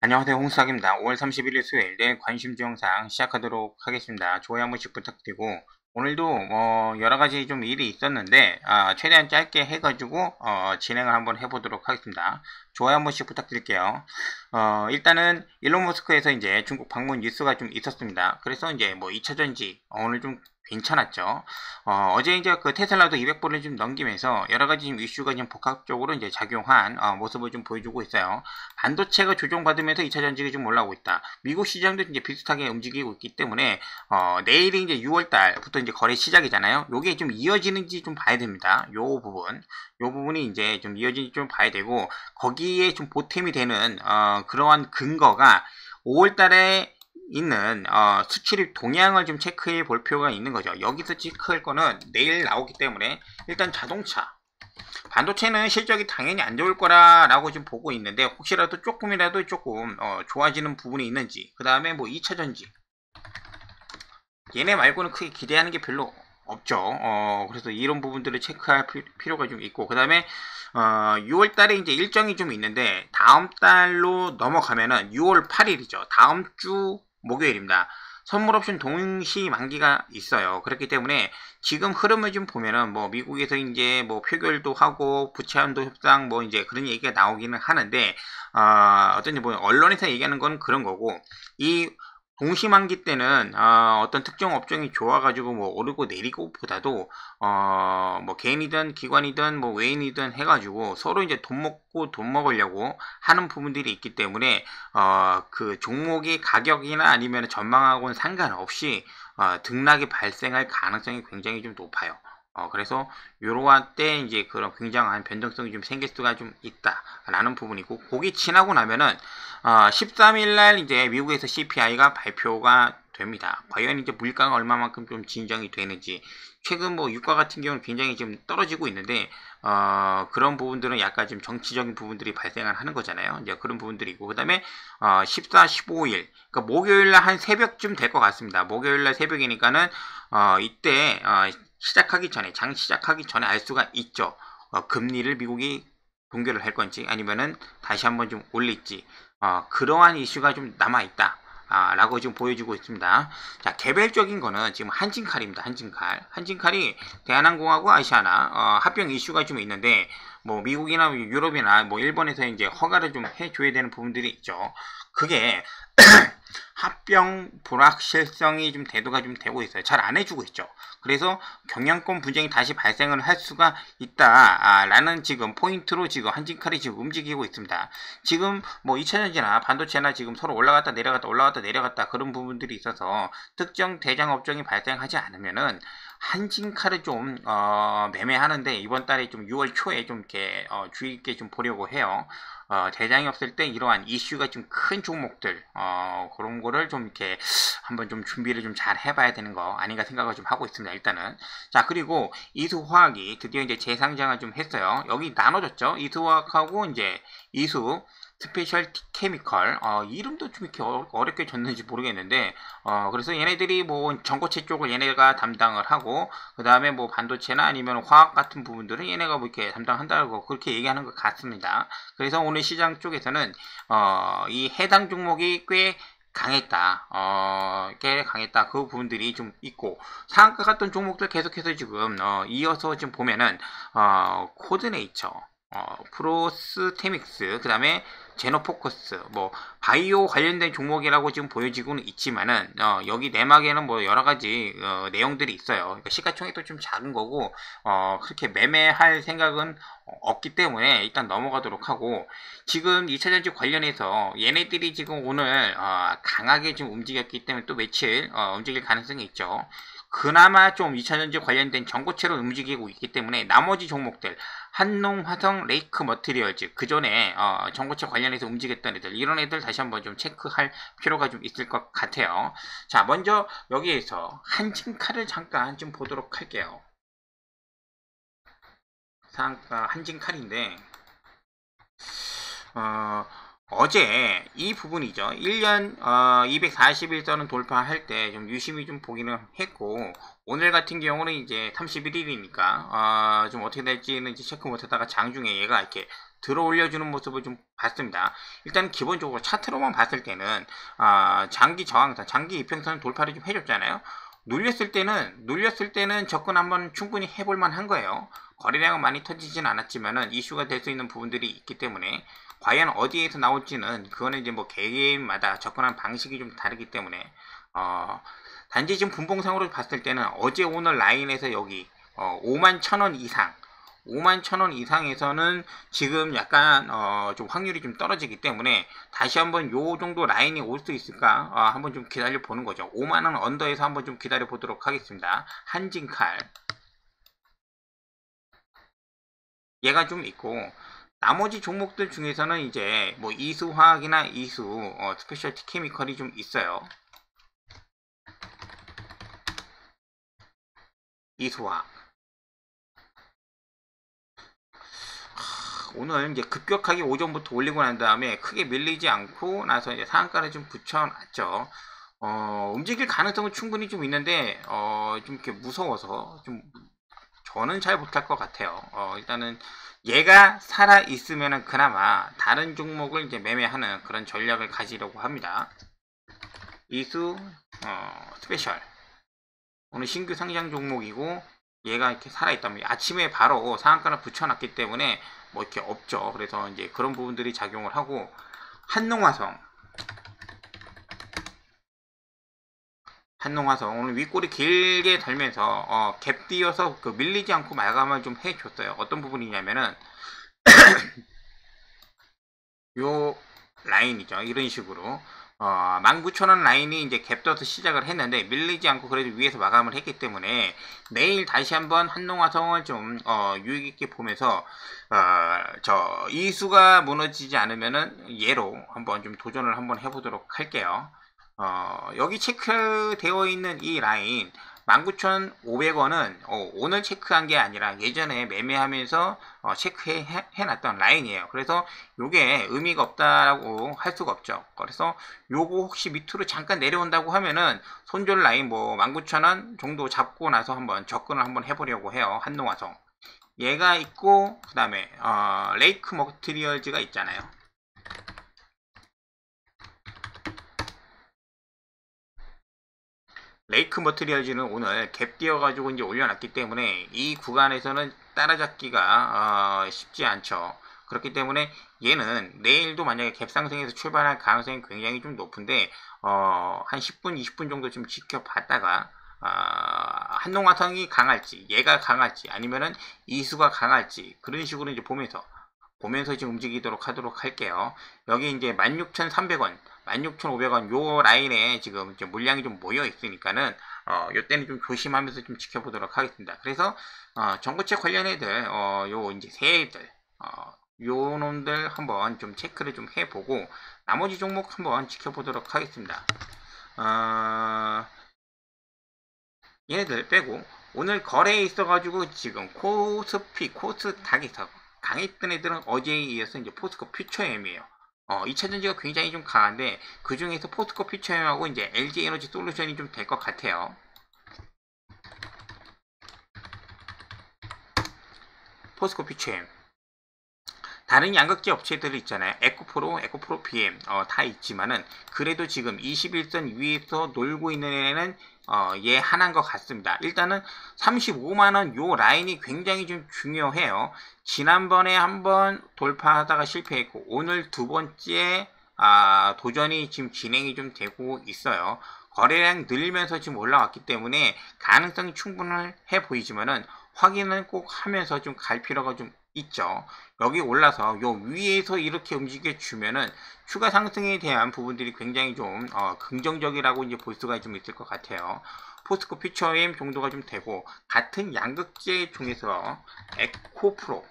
안녕하세요. 홍수학입니다. 5월 31일 수요일 내 관심주 영상 시작하도록 하겠습니다. 좋아요 한 번씩 부탁드리고, 오늘도 여러가지 좀 일이 있었는데 최대한 짧게 해가지고 진행을 한번 해보도록 하겠습니다. 좋아요 한 번씩 부탁드릴게요. 일단은 일론 머스크에서 이제 중국 방문 뉴스가 좀 있었습니다. 그래서 이제 뭐 2차전지 오늘 좀 괜찮았죠. 어제 이제 그 테슬라도 200불을 좀 넘기면서 여러 가지 이슈가 좀 복합적으로 이제 작용한 모습을 좀 보여주고 있어요. 반도체가 조정받으면서 2차 전지가 좀 올라오고 있다. 미국 시장도 이제 비슷하게 움직이고 있기 때문에 내일이 이제 6월 달부터 이제 거래 시작이잖아요. 요게 좀 이어지는지 좀 봐야 됩니다. 요 부분이 이제 좀 이어지는지 좀 봐야 되고, 거기에 좀 보탬이 되는 그러한 근거가 5월 달에 있는 수출입 동향을 좀 체크해 볼 필요가 있는 거죠. 여기서 체크할 거는 내일 나오기 때문에 일단 자동차, 반도체는 실적이 당연히 안 좋을 거라고 좀 보고 있는데, 혹시라도 조금이라도 조금 좋아지는 부분이 있는지, 그 다음에 뭐 2차 전지, 얘네 말고는 크게 기대하는 게 별로 없죠. 그래서 이런 부분들을 체크할 필요가 좀 있고, 그 다음에 6월 달에 이제 일정이 좀 있는데, 다음 달로 넘어가면은 6월 8일이죠. 다음 주 목요일입니다. 선물 옵션 동시 만기가 있어요. 그렇기 때문에 지금 흐름을 좀 보면은 뭐 미국에서 이제 뭐 표결도 하고 부채 한도 협상 뭐 이제 그런 얘기가 나오기는 하는데, 어떤지 뭐 언론에서 얘기하는 건 그런 거고, 이 동시만기 때는 어떤 특정 업종이 좋아가지고 뭐 오르고 내리고 보다도 뭐 개인이든 기관이든 뭐 외인이든 해가지고 서로 이제 돈 먹고 돈 먹으려고 하는 부분들이 있기 때문에 그 종목의 가격이나 아니면 전망하고는 상관없이 등락이 발생할 가능성이 굉장히 좀 높아요. 그래서 요러한 때 이제 그런 굉장한 변동성이 좀 생길 수가 좀 있다라는 부분이고, 거기 지나고 나면은 13일날 이제 미국에서 CPI가 발표가 됩니다. 과연 이제 물가가 얼마만큼 좀 진정이 되는지, 최근 뭐 유가 같은 경우는 굉장히 좀 떨어지고 있는데 그런 부분들은 약간 좀 정치적인 부분들이 발생을 하는 거잖아요. 이제 그런 부분들이고, 그 다음에 14, 15일, 그러니까 목요일날 한 새벽쯤 될 것 같습니다. 목요일날 새벽이니까는 이때 시작하기 전에, 장 시작하기 전에 알 수가 있죠. 금리를 미국이 동결을 할 건지 아니면은 다시 한번 좀 올릴지, 그러한 이슈가 좀 남아있다 라고 지금 보여주고 있습니다. 자, 개별적인 거는 지금 한진칼입니다. 한진칼이 대한항공하고 아시아나 합병 이슈가 좀 있는데, 뭐 미국이나 유럽이나 뭐 일본에서 이제 허가를 좀 해줘야 되는 부분들이 있죠. 그게 합병 불확실성이 좀 대두가 좀 되고 있어요. 잘 안 해주고 있죠. 그래서 경영권 분쟁이 다시 발생을 할 수가 있다라는 지금 포인트로 지금 한진칼이 지금 움직이고 있습니다. 지금 뭐 2차전지나 반도체나 지금 서로 올라갔다 내려갔다 그런 부분들이 있어서 특정 대장 업종이 발생하지 않으면은 한진칼을 좀 매매하는데, 이번 달에 좀 6월 초에 좀 이렇게 주의 있게 좀 보려고 해요. 대장이 없을 때 이러한 이슈가 좀 큰 종목들 그런 거를 좀 이렇게 한번 좀 준비를 좀 잘 해봐야 되는 거 아닌가 생각을 좀 하고 있습니다. 일단은. 자, 그리고 이수화학이 드디어 이제 재상장을 좀 했어요. 여기 나눠졌죠. 이수화학하고 이제 이수 스페셜 케미컬, 이름도 좀 이렇게 어렵게 졌는지 모르겠는데, 그래서 얘네들이 뭐 전고체 쪽을 얘네가 담당을 하고, 그 다음에 뭐 반도체나 아니면 화학 같은 부분들은 얘네가 뭐 이렇게 담당한다고 그렇게 얘기하는 것 같습니다. 그래서 오늘 시장 쪽에서는 이 해당 종목이 꽤 강했다. 꽤 강했다. 그 부분들이 좀 있고, 상한가 같은 종목들 계속해서 지금 이어서 좀 보면은 코드네이처, 프로스테믹스, 그 다음에 제노포커스, 뭐 바이오 관련된 종목이라고 지금 보여지고는 있지만은 여기 내막에는 뭐 여러 가지 내용들이 있어요. 그러니까 시가총액도 좀 작은 거고 그렇게 매매할 생각은 없기 때문에 일단 넘어가도록 하고, 지금 2차전지 관련해서 얘네들이 지금 오늘 강하게 좀 움직였기 때문에 또 며칠 움직일 가능성이 있죠. 그나마 좀 2차전지 관련된 전고체로 움직이고 있기 때문에 나머지 종목들, 한농, 화성, 레이크 머티리얼즈, 그 전에 전고체 관련해서 움직였던 애들, 이런 애들 다시 한번 좀 체크할 필요가 좀 있을 것 같아요. 자, 먼저 여기에서 한진칼을 잠깐 좀 보도록 할게요. 상가 한진칼인데 어제 이 부분이죠. 1년 241선은 돌파할 때 좀 유심히 좀 보기는 했고, 오늘 같은 경우는 이제 31일이니까 좀 어떻게 될지는 이제 체크 못하다가 장중에 얘가 이렇게 들어 올려주는 모습을 좀 봤습니다. 일단 기본적으로 차트로만 봤을 때는 장기 저항선, 장기 이평선 돌파를 좀 해줬잖아요. 눌렸을 때는 접근 한번 충분히 해볼 만한 거예요. 거래량은 많이 터지진 않았지만은 이슈가 될 수 있는 부분들이 있기 때문에 과연 어디에서 나올지는 그거는 이제 뭐 개개인마다 접근하는 방식이 좀 다르기 때문에 단지 지금 분봉상으로 봤을 때는 어제 오늘 라인에서 여기 51,000원 이상 51,000원 이상에서는 지금 약간 좀 확률이 좀 떨어지기 때문에 다시 한번 요 정도 라인이 올 수 있을까 한번 좀 기다려 보는 거죠. 5만원 언더에서 한번 좀 기다려 보도록 하겠습니다. 한진칼 얘가 좀 있고, 나머지 종목들 중에서는 이제 뭐 이수화학이나 이수 스페셜티 케미컬이 좀 있어요. 이수화학 오늘 이제 급격하게 오전부터 올리고 난 다음에 크게 밀리지 않고 나서 이제 상한가를 좀 붙여놨죠. 움직일 가능성은 충분히 좀 있는데 좀 이렇게 무서워서 좀 저는 잘 못할 것 같아요. 일단은 얘가 살아 있으면은 그나마 다른 종목을 이제 매매하는 그런 전략을 가지려고 합니다. 이수 스페셜 오늘 신규 상장 종목이고 얘가 이렇게 살아있다면 아침에 바로 상한가를 붙여놨기 때문에 뭐 이렇게 없죠. 그래서 이제 그런 부분들이 작용을 하고, 한농화성 오늘 윗꼬리 길게 달면서 갭 띄어서 그 밀리지 않고 마감을 좀 해줬어요. 어떤 부분이냐면은 요 라인이죠. 이런 식으로 19,000원 라인이 이제 갭 떠서 시작을 했는데 밀리지 않고 그래도 위에서 마감을 했기 때문에 내일 다시 한번 한농화성을 좀 유익 있게 보면서 저 이수가 무너지지 않으면은 얘로 한번 좀 도전을 한번 해보도록 할게요. 여기 체크되어 있는 이 라인 19,500원은 오늘 체크한 게 아니라 예전에 매매하면서 체크해놨던 라인이에요. 그래서 요게 의미가 없다라고 할 수가 없죠. 그래서 요거 혹시 밑으로 잠깐 내려온다고 하면은 손절 라인 뭐 19,000원 정도 잡고 나서 한번 접근을 한번 해보려고 해요. 한농화성 얘가 있고, 그 다음에 레이크 머티리얼즈가 있잖아요. 레이크 머티리얼즈는 오늘 갭 띄어가지고 이제 올려놨기 때문에 이 구간에서는 따라잡기가 쉽지 않죠. 그렇기 때문에 얘는 내일도 만약에 갭 상승에서 출발할 가능성이 굉장히 좀 높은데 한 10분, 20분 정도 좀 지켜봤다가 한농화성이 강할지, 얘가 강할지, 아니면은 이수가 강할지 그런 식으로 이제 보면서 이제 움직이도록 하도록 할게요. 여기 이제 16,300원, 16,500원 요 라인에 지금 이제 물량이 좀 모여 있으니까는 요때는 좀 조심하면서 좀 지켜보도록 하겠습니다. 그래서 정보책 관련 애들 요 이제 새 애들 요 놈들 한번 좀 체크를 좀 해보고 나머지 종목 한번 지켜보도록 하겠습니다. 얘네들 빼고 오늘 거래에 있어가지고 지금 코스피, 코스닥에서 강했던 애들은 어제에 이어서 이제 포스코 퓨처엠이에요. 2차전지가 굉장히 좀 강한데 그 중에서 포스코 퓨처엠하고 이제 LG 에너지 솔루션이 좀 될 것 같아요. 포스코 퓨처엠 다른 양극재 업체들 있잖아요. 에코프로 PM 다 있지만은 그래도 지금 21선 위에서 놀고 있는 애는 얘 하나인 것 같습니다. 일단은 35만원 요 라인이 굉장히 좀 중요해요. 지난번에 한번 돌파하다가 실패했고 오늘 두 번째 도전이 지금 진행이 좀 되고 있어요. 거래량 늘면서 지금 올라왔기 때문에 가능성이 충분해 보이지만은 확인은 꼭 하면서 좀 갈 필요가 좀 있죠. 여기 올라서 요 위에서 이렇게 움직여 주면은 추가 상승에 대한 부분들이 굉장히 좀 긍정적이라고 이제 볼 수가 좀 있을 것 같아요. 포스코 퓨처엠 정도가 좀 되고, 같은 양극재 중에서 에코프로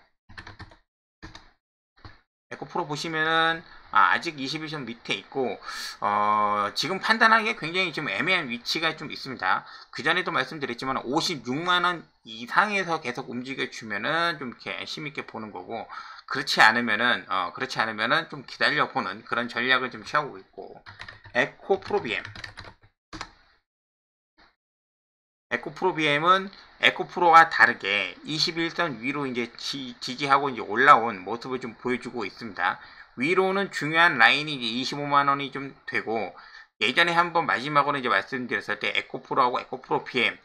보시면은 아직 21선 밑에 있고 지금 판단하기에 굉장히 좀 애매한 위치가 좀 있습니다. 그 전에도 말씀드렸지만 56만원 이상에서 계속 움직여 주면은 좀 이렇게 힘있게 보는 거고, 그렇지 않으면은 좀 기다려 보는 그런 전략을 좀 취하고 있고. 에코프로비엠은 에코프로와 다르게 21선 위로 이제 지지하고 이제 올라온 모습을 좀 보여주고 있습니다. 위로는 중요한 라인이 이제 25만원이 좀 되고, 예전에 한번 마지막으로 이제 말씀드렸을 때 에코프로하고 에코프로 PM,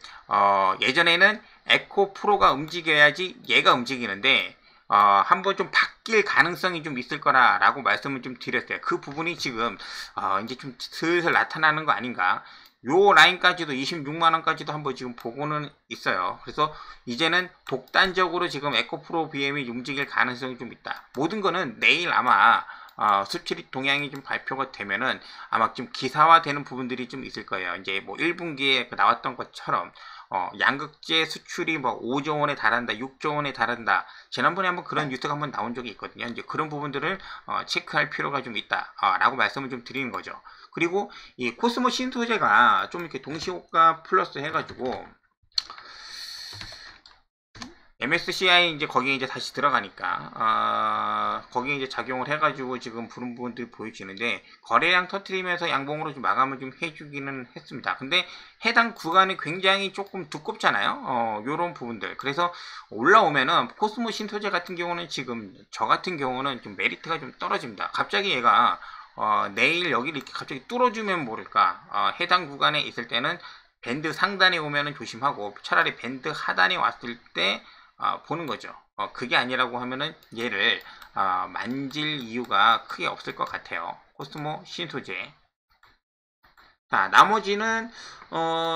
예전에는 에코프로가 움직여야지 얘가 움직이는데, 한번 좀 바뀔 가능성이 좀 있을 거라고 말씀을 좀 드렸어요. 그 부분이 지금, 이제 좀 슬슬 나타나는 거 아닌가. 요 라인까지도 26만원까지도 한번 지금 보고는 있어요. 그래서 이제는 독단적으로 지금 에코프로 BM이 움직일 가능성이 좀 있다. 모든 거는 내일 아마 수출입 동향이 좀 발표가 되면은 아마 좀 기사화되는 부분들이 좀 있을 거예요. 이제 뭐 1분기에 나왔던 것처럼 양극재 수출이 뭐 5조 원에 달한다, 6조 원에 달한다. 지난번에 한번 그런 뉴스가 한번 나온 적이 있거든요. 이제 그런 부분들을 체크할 필요가 좀 있다, 라고 말씀을 좀 드리는 거죠. 그리고 이 코스모 신소재가 좀 이렇게 동시효과 플러스 해가지고 MSCI 이제 거기에 이제 다시 들어가니까 거기에 이제 작용을 해가지고 지금 부른 부분들이 보여지는데, 거래량 터트리면서 양봉으로 좀 마감을 좀 해주기는 했습니다. 근데 해당 구간이 굉장히 조금 두껍잖아요. 요런 부분들. 그래서 올라오면은 코스모 신소재 같은 경우는 지금 저 같은 경우는 좀 메리트가 좀 떨어집니다. 갑자기 얘가 내일 여기를 이렇게 갑자기 뚫어주면 모를까. 해당 구간에 있을 때는 밴드 상단에 오면은 조심하고, 차라리 밴드 하단에 왔을 때 보는 거죠. 그게 아니라고 하면은 얘를 만질 이유가 크게 없을 것 같아요. 코스모 신소재. 자, 나머지는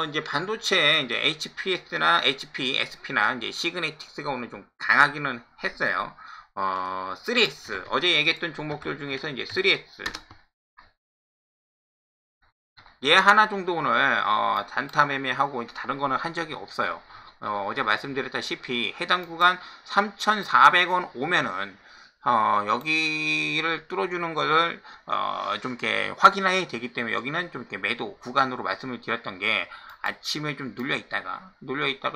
이제 반도체 이제 HPS나 HP, SP나 이제 시그네틱스가 오늘 좀 강하기는 했어요. 3S 어제 얘기했던 종목들 중에서 이제 3S 얘 하나 정도 오늘 단타 매매하고 다른 거는 한 적이 없어요. 어제 말씀드렸다시피 해당 구간 3,400원 오면은 여기를 뚫어주는 것을 좀 이렇게 확인해야 되기 때문에, 여기는 좀 이렇게 매도 구간으로 말씀을 드렸던 게, 아침에 좀 눌려 있다가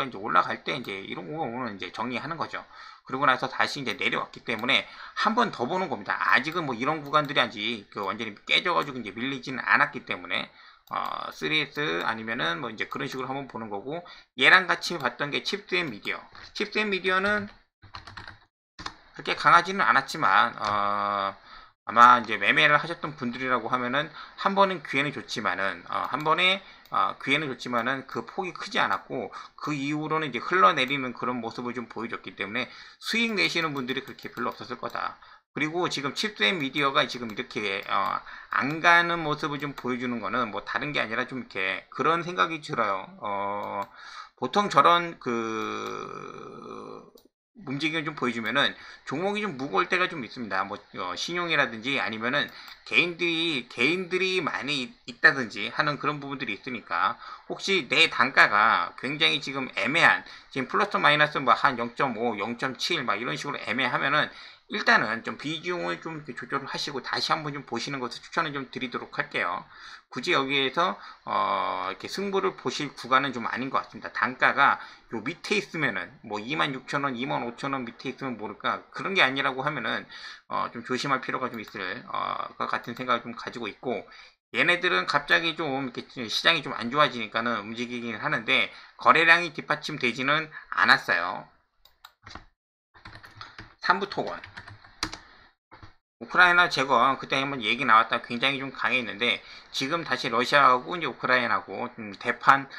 이제 올라갈 때 이제 이런 거 오면 이제 정리하는 거죠. 그러고 나서 다시 이제 내려왔기 때문에 한 번 더 보는 겁니다. 아직은 뭐 이런 구간들이 아직 완전히 깨져가지고 이제 밀리지는 않았기 때문에 3S 아니면은 뭐 이제 그런 식으로 한번 보는 거고, 얘랑 같이 봤던 게 칩스앤미디어. 칩스앤미디어는 그렇게 강하지는 않았지만 아마 이제 매매를 하셨던 분들이라고 하면은 한 번은 기회는 좋지만은 그 폭이 크지 않았고, 그 이후로는 이제 흘러내리는 그런 모습을 좀 보여줬기 때문에 수익 내시는 분들이 그렇게 별로 없었을 거다. 그리고 지금 칩스앤미디어가 지금 이렇게 안 가는 모습을 좀 보여주는 거는 뭐 다른 게 아니라 좀 이렇게 그런 생각이 들어요. 보통 저런 움직임을 좀 보여주면은 종목이 좀 무거울 때가 좀 있습니다. 뭐 신용이라든지 아니면은 개인들이 많이 있다든지 하는 그런 부분들이 있으니까, 혹시 내 단가가 굉장히 지금 애매한, 지금 플러스 마이너스 뭐 한 0.5, 0.7 막 이런 식으로 애매하면은 일단은 좀 비중을 좀 이렇게 조절을 하시고 다시 한번 좀 보시는 것을 추천을 좀 드리도록 할게요. 굳이 여기에서 이렇게 승부를 보실 구간은 좀 아닌 것 같습니다. 단가가 요 밑에 있으면은 뭐 26,000원, 25,000원 밑에 있으면 모를까, 그런 게 아니라고 하면은 좀 조심할 필요가 좀 있을 것 같은 생각을 좀 가지고 있고, 얘네들은 갑자기 좀 이렇게 시장이 좀 안 좋아지니까는 움직이긴 하는데 거래량이 뒷받침되지는 않았어요. 삼부토건 우크라이나 제거, 그때 한번 얘기 나왔다 굉장히 좀 강했는데, 지금 다시 러시아하고 이제 우크라이나하고 대판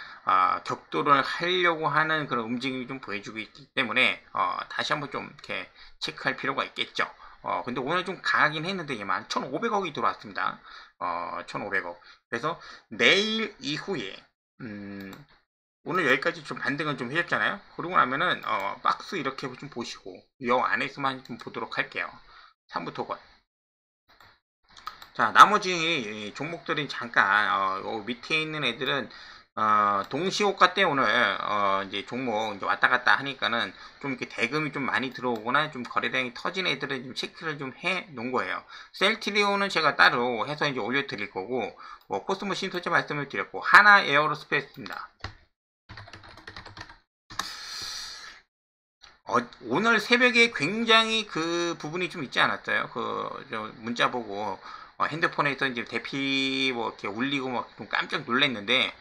격돌을 하려고 하는 그런 움직임이 좀 보여주고 있기 때문에 다시 한번 좀 이렇게 체크할 필요가 있겠죠. 근데 오늘 좀 강하긴 했는데 얘만 1,500억이 들어왔습니다. 1,500억. 그래서 내일 이후에 오늘 여기까지 좀 반등을 좀 해줬잖아요. 그러고 나면은 박스 이렇게 좀 보시고 여 안에서만 좀 보도록 할게요. 3부토건. 자, 나머지 종목들은 잠깐 밑에 있는 애들은 동시호가 때 오늘 이제 종목 이제 왔다 갔다 하니까는 좀 이렇게 대금이 좀 많이 들어오거나 좀 거래량이 터진 애들은 좀 체크를 좀 해 놓은 거예요. 셀트리온은 제가 따로 해서 이제 올려드릴 거고, 뭐 코스모 신소재 말씀을 드렸고, 하나 에어로스페이스입니다. 오늘 새벽에 굉장히 그 부분이 좀 있지 않았어요? 저 문자 보고 핸드폰에서 이제 대피 뭐 이렇게 울리고 막 좀 깜짝 놀랐는데,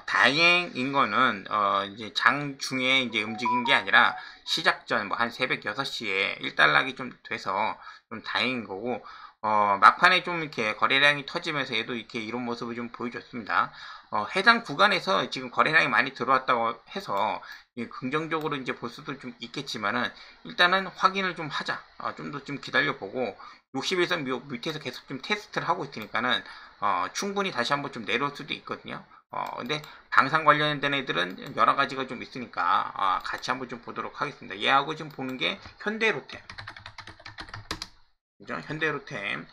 다행인 거는 이제 장중에 이제 움직인 게 아니라 시작 전 뭐 한 새벽 6시에 일단락이 좀 돼서 좀 다행인 거고, 막판에 좀 이렇게 거래량이 터지면서 얘도 이렇게 이런 모습을 좀 보여줬습니다. 해당 구간에서 지금 거래량이 많이 들어왔다고 해서 긍정적으로 이제 볼 수도 좀 있겠지만은, 일단은 확인을 좀 하자. 좀 더 좀 기다려보고 60일선 밑에서 계속 좀 테스트를 하고 있으니까는 충분히 다시 한번 좀 내려올 수도 있거든요. 근데 방산 관련된 애들은 여러 가지가 좀 있으니까 같이 한번 좀 보도록 하겠습니다. 얘하고 지금 보는 게 현대로템. 그죠? 현대로템.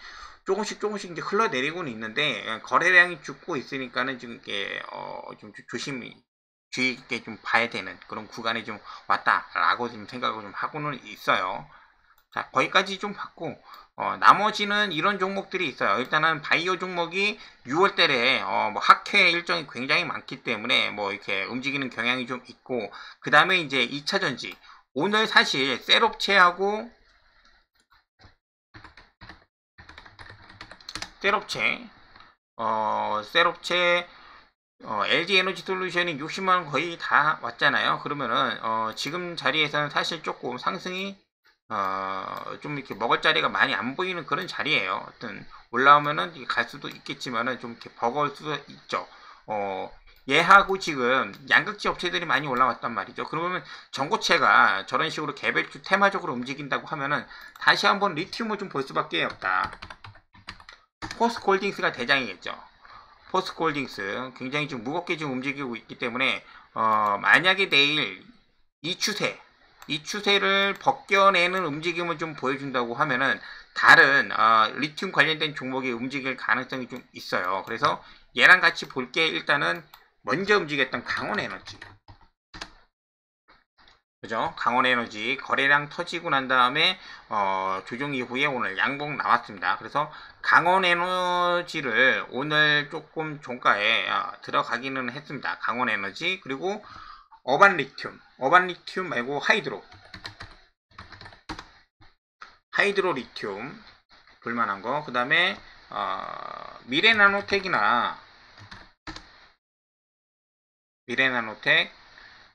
조금씩 이제 흘러내리고는 있는데, 거래량이 죽고 있으니까는 지금 이게 좀 조심히 주의 있게 좀 봐야 되는 그런 구간에 좀 왔다라고 좀 생각을 좀 하고는 있어요. 자, 거기까지 좀 봤고, 나머지는 이런 종목들이 있어요. 일단은 바이오 종목이 6월달에 뭐 학회 일정이 굉장히 많기 때문에 뭐 이렇게 움직이는 경향이 좀 있고, 그 다음에 이제 2차전지. 오늘 사실 셀업체하고 셀업체 LG 에너지 솔루션이 60만원 거의 다 왔잖아요. 그러면은 지금 자리에서는 사실 조금 상승이 좀 이렇게 먹을 자리가 많이 안 보이는 그런 자리예요. 어떤 올라오면은 갈 수도 있겠지만은 좀 이렇게 버거울 수도 있죠. 얘하고 지금 양극재 업체들이 많이 올라왔단 말이죠. 그러면 전고체가 저런 식으로 개별주 테마적으로 움직인다고 하면은 다시 한번 리튬을 좀 볼 수밖에 없다. 포스코홀딩스가 대장이겠죠. 포스코홀딩스 굉장히 좀 무겁게 좀 움직이고 있기 때문에 만약에 내일 이 추세를 벗겨내는 움직임을 좀 보여준다고 하면은 다른 리튬 관련된 종목이 움직일 가능성이 좀 있어요. 그래서 얘랑 같이 볼 게 일단은 먼저 움직였던 강원에너지. 그죠? 강원에너지 거래량 터지고 난 다음에 조정 이후에 오늘 양봉 나왔습니다. 그래서 강원에너지를 오늘 조금 종가에 들어가기는 했습니다. 강원에너지, 그리고 어반리튬 말고 하이드로 리튬 볼만한 거. 그 다음에 미래나노텍,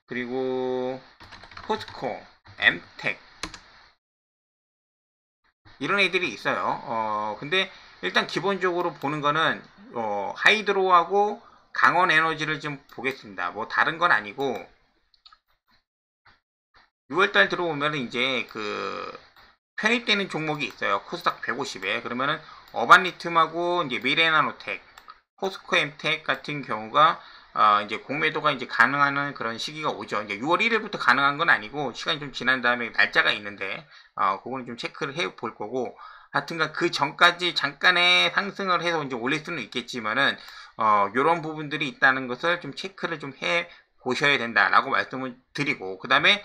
그리고 포스코, 엠텍, 이런 애들이 있어요. 근데 일단 기본적으로 보는 거는 하이드로하고 강원 에너지를 좀 보겠습니다. 뭐 다른 건 아니고 6월달 들어오면 이제 그 편입되는 종목이 있어요. 코스닥 150에. 그러면은 어반리튬하고 이제 미래나노텍, 포스코 엠텍 같은 경우가 이제 공매도가 이제 가능한 그런 시기가 오죠. 이제 6월 1일부터 가능한 건 아니고 시간이 좀 지난 다음에 날짜가 있는데 그거는 좀 체크를 해 볼 거고, 하여튼간 그 전까지 잠깐의 상승을 해서 이제 올릴 수는 있겠지만은 요런 부분들이 있다는 것을 좀 체크를 좀 해 보셔야 된다라고 말씀을 드리고, 그 다음에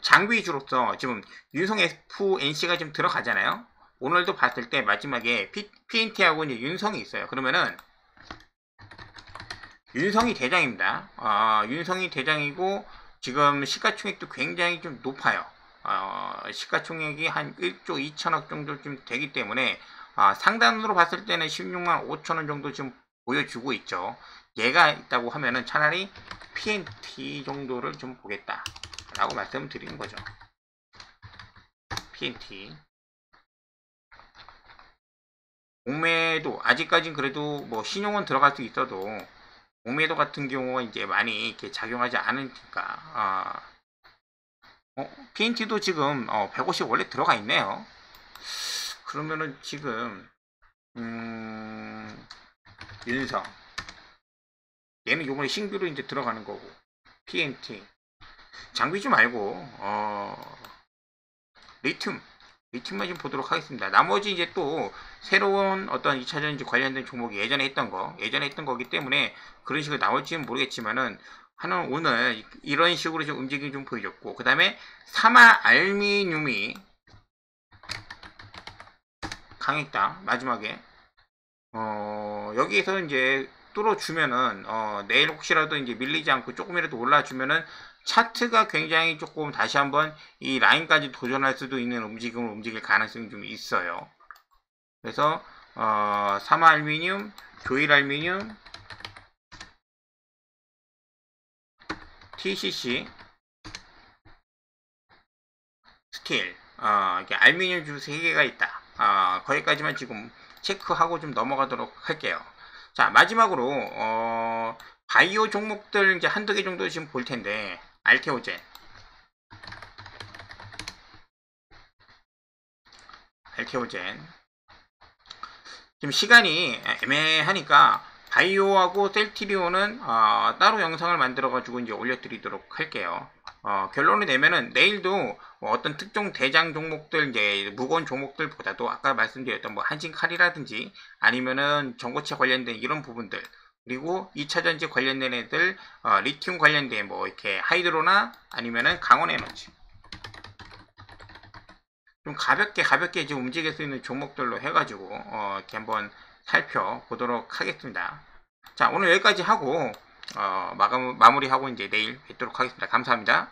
장비 위주로서 지금 윤성 FNC가 좀 들어가잖아요. 오늘도 봤을 때 마지막에 PNT하고 이제 윤성이 있어요. 그러면은 윤성이 대장입니다. 윤성이 대장이고 지금 시가총액도 굉장히 좀 높아요. 시가총액이 한 1조 2천억 정도 좀 되기 때문에 상단으로 봤을 때는 16만 5천원 정도 지금 보여주고 있죠. 얘가 있다고 하면은 차라리 PNT 정도를 좀 보겠다 라고 말씀드리는 거죠. PNT 공매도 아직까진 그래도 뭐 신용은 들어갈 수 있어도 공매도 같은 경우가 이제 많이 이렇게 작용하지 않으니까 PNT도 지금 150 원래 들어가 있네요. 그러면은 지금 윤성 얘는 요번에 신규로 이제 들어가는 거고, PNT 장비주 말고 리튬 이 팀만 좀 보도록 하겠습니다. 나머지 이제 또 새로운 어떤 2차전지 관련된 종목이 예전에 했던 거기 때문에 그런 식으로 나올지는 모르겠지만은 하는 오늘 이런 식으로 좀 움직임이 좀 보여줬고, 그 다음에 사마 알미늄이 강했다. 마지막에 여기에서 이제 뚫어주면은 내일 혹시라도 이제 밀리지 않고 조금이라도 올라주면은 차트가 굉장히 조금 다시 한번 이 라인까지 도전할 수도 있는 움직임을 움직일 가능성이 좀 있어요. 그래서 사마 알미늄, 조일 알미늄, TCC, 스틸, 이렇게 알미늄 주 3개가 있다. 거기까지만 지금 체크하고 좀 넘어가도록 할게요. 자, 마지막으로 바이오 종목들 이제 한두 개 정도 지금 볼 텐데, 알테오젠, 지금 시간이 애매하니까 바이오하고 셀트리온은 따로 영상을 만들어 가지고 이제 올려드리도록 할게요. 결론을 내면은 내일도 어떤 특정 대장 종목들, 이제 무거운 종목들보다도 아까 말씀드렸던 뭐 한진칼이라든지 아니면은 전고체 관련된 이런 부분들, 그리고 2차전지 관련된 애들, 리튬 관련된 뭐 이렇게 하이드로나 아니면은 강원에너지, 좀 가볍게 이제 움직일 수 있는 종목들로 해가지고 이렇게 한번 살펴보도록 하겠습니다. 자, 오늘 여기까지 하고 마무리하고 이제 내일 뵙도록 하겠습니다. 감사합니다.